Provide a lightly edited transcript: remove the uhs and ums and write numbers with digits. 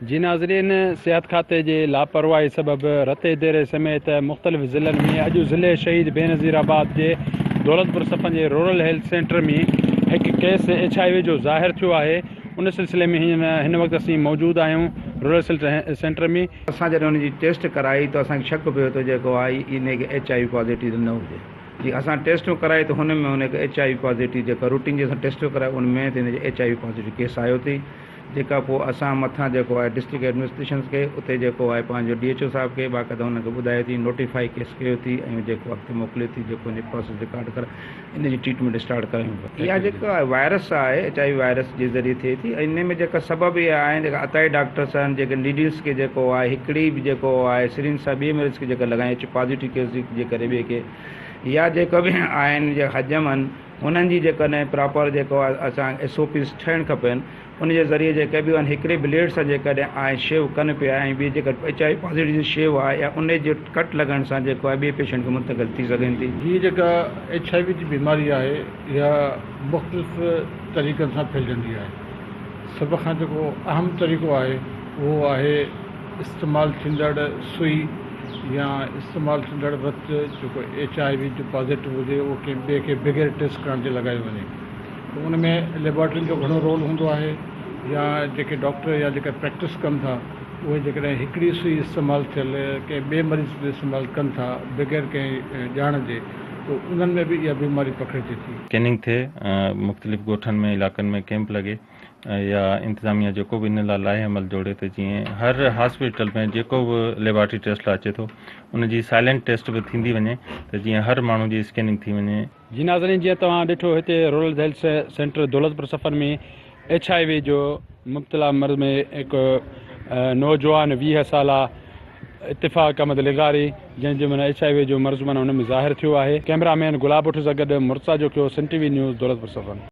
जी नाज़रीन, सिहत खाते जे लापरवाही सबब रते देरे समेत मुख़्तलिफ़ ज़िलनि में अॼु ज़िले शहीद बेनज़ीराबाद जे दौलतपुर सफ़न जे रूरल हेल्थ सेंटर में हिकु केस HIV जो ज़ाहिर थियो आहे। उन सिलसिले में हिन वक़्तु असीं मौजूदु आहियूं रूरल सेंटर में। असां जॾहिं हुनजी टेस्ट कराई त असांखे शक पियो त जेको आहे इनखे HIV पॉज़िटिव न हुजे। जी असां टेस्टूं कराई त हुन में हुनखे HIV पॉज़िटिव जेका रूटीन जे असां टेस्ट कराए उन में त हिनजो HIV पॉज़िटिव केस आयो अथई। जेका पोइ असां मथां जेको आहे डिस्ट्रिक्ट एडमिनिस्ट्रेशन खे उते जेको आहे पंहिंजो DHO साहिब खे बाक़ाइदा हुनखे ॿुधायो थी, नोटिफाई केस कयो थी ऐं जेको अॻिते मोकिले थी जेको हिन प्रोसेस रिकॉर्ड करे इनजी ट्रीटमेंट स्टार्ट कयूं। इहा जेका वायरस आहे HIV वायरस जे ज़रिए थिए थी। इन में जेका सबब इहे आहिनि जेका अताई डॉक्टर्स आहिनि जेके नीडल्स खे जेको आहे हिकिड़ी बि जेको आहे सिरिंज सां ॿिए मरीज़ खे जेका लॻाए पॉज़िटिव केस जे करे ॿिए खे या जेका बि आहिनि जेका हजम आहिनि उन्हनि जी जेकॾहिं प्रॉपर जेको आहे असां SOPs ठहिणु खपनि। उन जे ज़रिए जेके बि आहिनि हिकिड़े ब्लेड सां जेकॾहिं आहे शेव कनि पिया ऐं ॿी जेका HIV पॉज़िटिव जी शेव आहे या उन जो कट लॻण सां जेको आहे ॿिए पेशेंट खे मुंतक़िल थी सघनि थी। हीअ जेका HIV जी बीमारी आहे इहा मुख़्तलिफ़ तरीक़नि सां फैलजंदी आहे। सभ खां जेको अहम तरीक़ो आहे उहो आहे इस्तेमालु थींदड़ सुई या इस्तेमालु थींदड़ रत जेको HIV जो पॉज़िटिव हुजे उहो कंहिं ॿिए खे बग़ैर टेस्ट करण जे लॻायो वञे। उन में लेबॉरेटरी जो घणो रोल हूंदो आहे या जेके डॉक्टर या जेके प्रैक्टिस कनि था उहे जेकॾहिं हिकिड़ी सुई इस्तेमालु थियल कंहिं ॿिए मरीज़ जो इस्तेमालु कनि था बग़ैर कंहिं ॼाण जे त उन्हनि में बि इहा बीमारी पकड़िजे थी। स्कैनिंग थिए, मुख़्तलिफ़ ॻोठनि में इलाइक़नि में कैंप लॻे या इंतिज़ामिया जेको बि इन लाइ लाहे अमल जोड़े त जीअं हर हॉस्पिटल में जेको बि लेबॉरेटरी टेस्ट लाइ अचे थो उनजी साइलेंट टेस्ट बि थींदी वञे त जीअं हर माण्हू जी स्कैनिंग थी वञे। जी नाज़रीन, जीअं तव्हां ॾिठो हिते रूरल हेल्थ सेंटर दौलतपुर सफ़र में HIV जो मुब्तला मर्ज़ में हिकु नौजवान 20 साला इत्तिफ़ाक़ अहमद लिगारी जंहिंजो माना HIV जो मर्ज़ माना हुन में ज़ाहिर थियो आहे। कैमरामैन गुलाब भुट सां गॾु मुर्तज़ा जो कियो, सिंध TV न्यूज़ दौलतपुर सफ़र।